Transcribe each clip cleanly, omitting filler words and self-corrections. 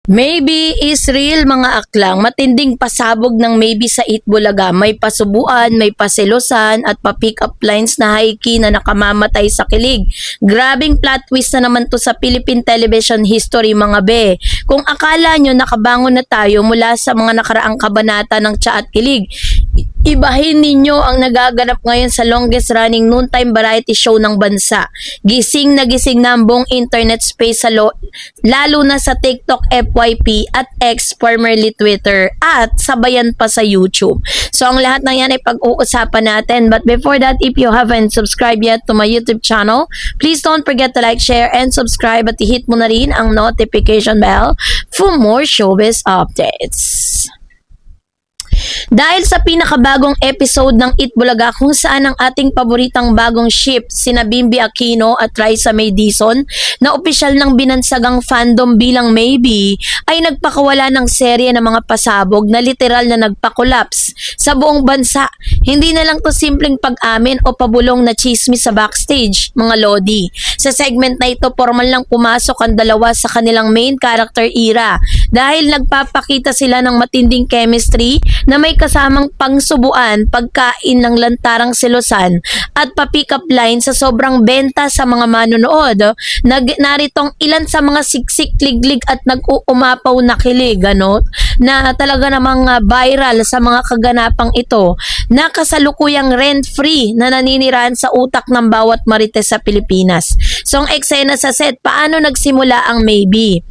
Maybe is real mga aklang, matinding pasabog ng maybe sa Itbulaga. May pasubuan, may pasilosan at pa-pick up lines na high-key na nakamamatay sa kilig. Grabing plot twist na naman to sa Philippine television history mga be. Kung akala nyo nakabangon na tayo mula sa mga nakaraang kabanata ng Tsa at Kilig, ibahin ninyo ang nagaganap ngayon sa longest running noontime variety show ng bansa. Gising na ang buong internet space sa lalo na sa TikTok, FYP at X, formerly Twitter, at sabayan pa sa YouTube. So ang lahat ng yan ay pag-uusapan natin. But before that, if you haven't subscribed yet to my YouTube channel, please don't forget to like, share, and subscribe at i-hit mo na rin ang notification bell for more showbiz updates. Dahil sa pinakabagong episode ng Itbulaga kung saan ang ating paboritang bagong ship, sina Bimby Aquino at Raisa May Dizon, na opisyal ng binansagang fandom bilang Maybe, ay nagpakawala ng serye ng mga pasabog na literal na nagpa-collapse sa buong bansa. Hindi na lang to simpleng pag-amin o pabulong na chismis sa backstage, mga lodi. Sa segment na ito, formal lang pumasok ang dalawa sa kanilang main character era dahil nagpapakita sila ng matinding chemistry na may kasamang pangsubuan, pagkain ng lantarang selosan at pa-pick up line sa sobrang benta sa mga manonood. Naritong ilan sa mga siksik, liglig at nag-uumapaw na kilig, na talaga namang viral sa mga kaganapang ito na kasalukuyang rent-free na naninirahan sa utak ng bawat marites sa Pilipinas. So ang eksena sa set, paano nagsimula ang Maybe?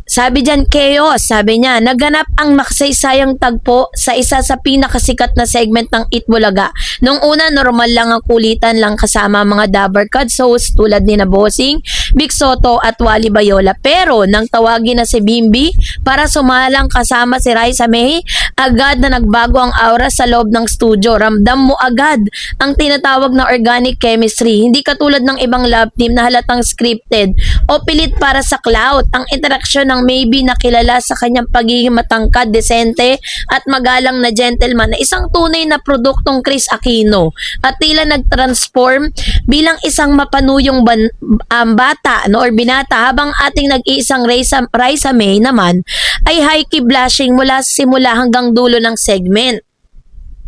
Sabi dyan, chaos, sabi niya, naganap ang makasaysayang tagpo sa isa sa pinakasikat na segment ng Itbulaga. Nung una, normal lang ang kulitan lang kasama mga Dabber Cats host tulad ni na Bossing, Big Soto at Wally Bayola. Pero nang tawagin na si Bimby para sumalang kasama si Raisa May, agad na nagbago ang aura sa loob ng studio. Ramdam mo agad ang tinatawag na organic chemistry. Hindi katulad ng ibang love team na halatang scripted o pilit para sa clout. Ang interaksyon ng Maybe na kilala sa kanyang pagiging matangkad, desente at magalang na gentleman na isang tunay na produktong Chris Aquino at tila nag-transform bilang isang mapanuyong bata or binata, habang ating nag-iisang Raisa May naman ay high-key blushing mula sa simula hanggang dulo ng segment.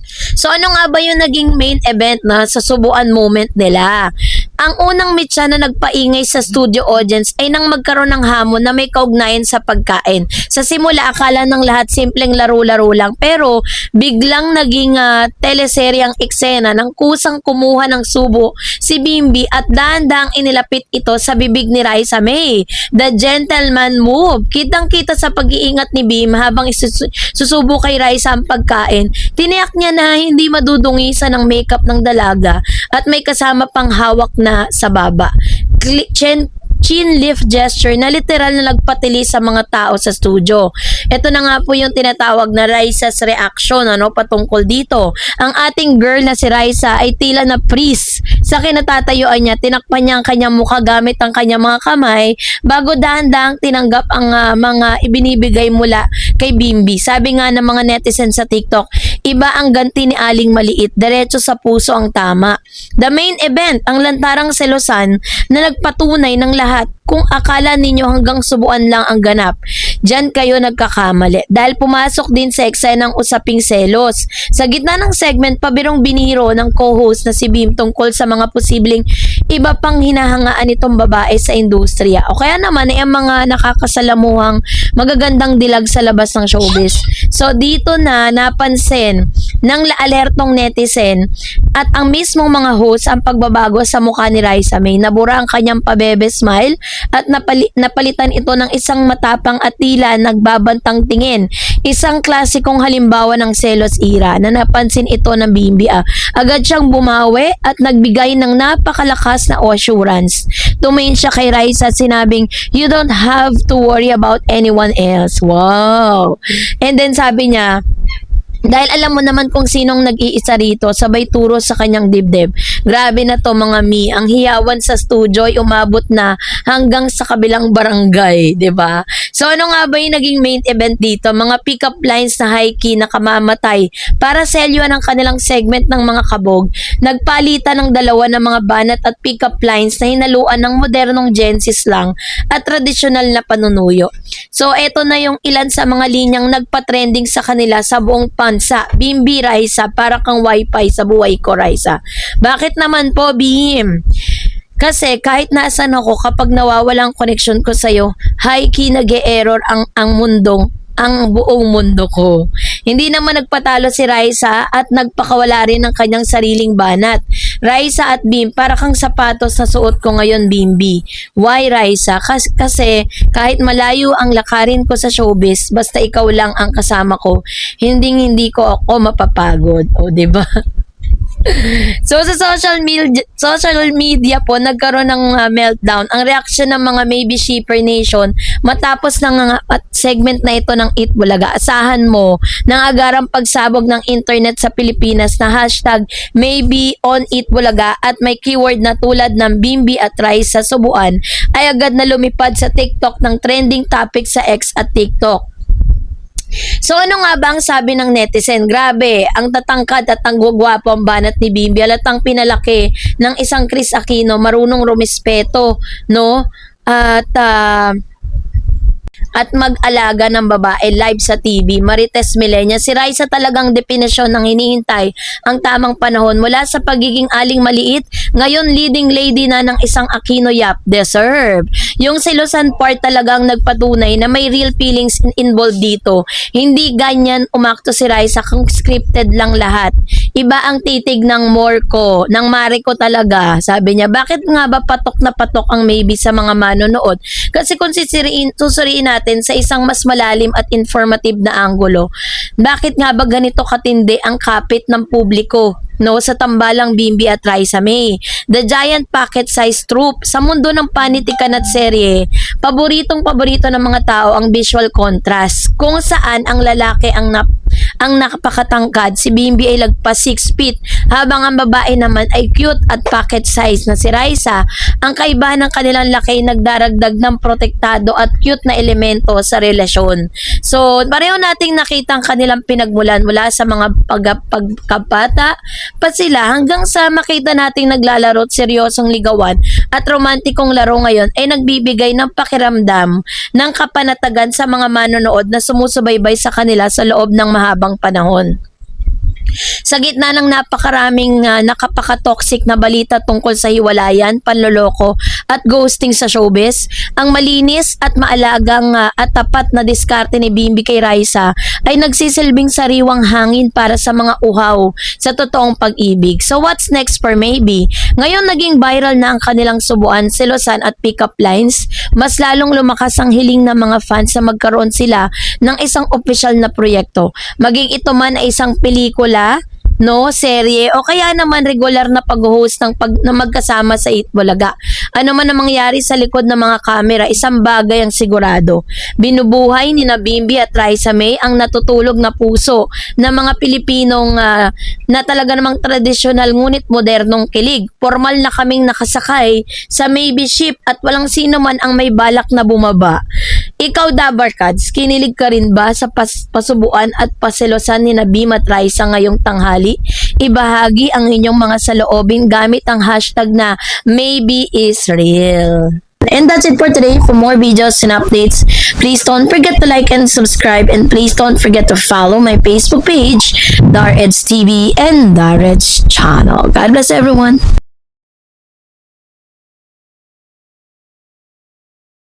So ano nga ba yung naging main event na sasubuan moment nila? Ang unang mitya na nagpaingay sa studio audience ay nang magkaroon ng hamon na may kaugnayan sa pagkain. Sa simula, akala ng lahat simpleng laro-laro lang, pero biglang naging teleseryang eksena nang kusang kumuha ng subo si Bimby at dahan-dahang inilapit ito sa bibig ni Raisa May. The gentleman move. Kitang-kita sa pag-iingat ni Bim habang susubo kay Raisa ang pagkain. Tiniyak niya na hindi madudungisan ng makeup ng dalaga at may kasama pang hawak na sa baba. Chin lift gesture na literal na nagpatili sa mga tao sa studio. Ito na nga po yung tinatawag na Raisa's reaction patungkol dito. Ang ating girl na si Raisa ay tila na freeze sa kinatatayuan niya. Tinakpan niya ang kanyang mukha gamit ang kanyang mga kamay bago dahan-dahang tinanggap ang mga ibinibigay mula kay Bimby. Sabi nga ng mga netizens sa TikTok, iba ang ganti ni Aling Maliit, diretso sa puso ang tama. The main event, ang lantarang selosan na nagpatunay ng lahat kung akala ninyo hanggang subuan lang ang ganap. Diyan kayo nagkakamali dahil pumasok din sa eksena ng usaping selos. Sa gitna ng segment, pabirong biniro ng co-host na si Bim tungkol sa mga posibleng iba pang hinahangaan itong babae sa industriya. O kaya naman ay ang mga nakakasalamuhang magagandang dilag sa labas ng showbiz. So dito na napansin ng alertong netizen at ang mismong mga host ang pagbabago sa mukha ni Raisa May. Nabura ang kanyang pabebe smile at napalitan ito ng isang matapang at tila nagbabantang tingin. Isang klasikong halimbawa ng selos era na napansin ito ng Bimby. Agad siyang bumawi at nagbigay ng napakalakas na assurance. Tumingin siya kay Raisa at sinabing, "You don't have to worry about anyone else." Wow! And then sabi niya, Dahil alam mo naman kung sinong nag-iisa rito, sabay turo sa kanyang dibdib. Grabe na to mga mi, ang hiyawan sa studio ay umabot na hanggang sa kabilang barangay, 'di ba? So ano nga ba yung naging main event dito? Mga pick-up lines na high-key na kamamatay para selyuan ang kanilang segment ng mga kabog. Nagpalitan ng dalawa ng mga banat at pick-up lines na hinaluan ng modernong Gen Z slang at tradisyonal na panunuyo. So eto na yung ilan sa mga linyang nagpa-trending sa kanila sa buong bansa. Bimbi Raisa, para kang wifi sa buhay ko Raisa. Bakit naman po Bim? Kasi kahit nasaan ako, kapag nawawala ang connection ko sa'yo, high-key nag-e-error ang buong mundo ko. Hindi naman nagpatalo si Raisa at nagpakawala rin ng kanyang sariling banat. Raisa at Bim, para kang sapatos na suot ko ngayon, Bimbi. Why Raisa? Kasi kahit malayo ang lakarin ko sa showbiz, basta ikaw lang ang kasama ko, hindi ko ako mapapagod. O, diba? So sa social media po nagkaroon ng meltdown ang reaksyon ng mga maybe shipper nation matapos ng segment na ito ng Eat Bulaga. Asahan mo ng agarang pagsabog ng internet sa Pilipinas na hashtag maybe on Eat Bulaga at may keyword na tulad ng Bimbi at Raisa Subuan ay agad na lumipad sa TikTok ng trending topic sa X at TikTok. So ano nga ba ang sabi ng netizen? Grabe, ang tatangkad at ang gugwapo ang banat ni Bimbi. Halatang pinalaki ng isang Chris Aquino, marunong rumispeto, no? At mag-alaga ng babae live sa TV. Marites Millenia. Si Raisa talagang definisyon ng hinihintay ang tamang panahon mula sa pagiging aling maliit, ngayon leading lady na ng isang Aquino Yap. Deserve. Yung selosan part talagang nagpatunay na may real feelings involved dito. Hindi ganyan umakto si Raisa kung scripted lang lahat. Iba ang titig ng Morco, ng Mariko talaga. Sabi niya, bakit nga ba patok na patok ang maybe sa mga manonood? Kasi kung susuriin natin sa isang mas malalim at informative na anggulo, bakit nga ba ganito katindi ang kapit ng publiko? No, sa tambalang Bimbi at Raisa May. The giant pocket size troop. Sa mundo ng panitikan at serye, paborito ng mga tao ang visual contrast. Kung saan ang lalaki ang napakatangkad, si Bimbi ay lagpas 6 feet, habang ang babae naman ay cute at pocket size na si Raisa. Ang kaibahan ng kanilang laki ay nagdaragdag ng protektado at cute na elemento sa relasyon. So, pareho nating nakita ang kanilang pinagmulan mula sa mga pagkabata pa sila hanggang sa makita nating naglalaro at seryosong ligawan at romantikong laro ngayon ay nagbibigay ng pakiramdam ng kapanatagan sa mga manonood na sumusubaybay sa kanila sa loob ng mahabang panahon. Sa gitna ng napakaraming nakapaka-toxic na balita tungkol sa hiwalayan, panloloko at ghosting sa showbiz, ang malinis at maalagang at tapat na diskarte ni Bimbi kay Raisa ay nagsisilbing sariwang hangin para sa mga uhaw sa totoong pag-ibig. So what's next for maybe? Ngayon naging viral na ang kanilang subuan, selosan at pick-up lines. Mas lalong lumakas ang hiling ng mga fans na magkaroon sila ng isang opisyal na proyekto. Maging ito man ay isang pelikula, no, serye o kaya naman regular na pag-host na magkasama sa Eat Bulaga. Ano man ang mangyari sa likod ng mga kamera, isang bagay ang sigurado. Binubuhay ni Bimbi at Raisa May ang natutulog na puso ng mga Pilipinong na talaga namang tradisyonal ngunit modernong kilig. Formal na kaming nakasakay sa maybe ship at walang sino man ang may balak na bumaba. Ikaw, Dabarkads, kinilig ka rin ba sa pasubuan at paselosan ni Bim at Raisa ngayong tanghali? Ibahagi ang inyong mga saloobin gamit ang hashtag na maybe is real. And that's it for today. For more videos and updates, please don't forget to like and subscribe, and please don't forget to follow my Facebook page, Dareds TV and Dareds channel. God bless everyone.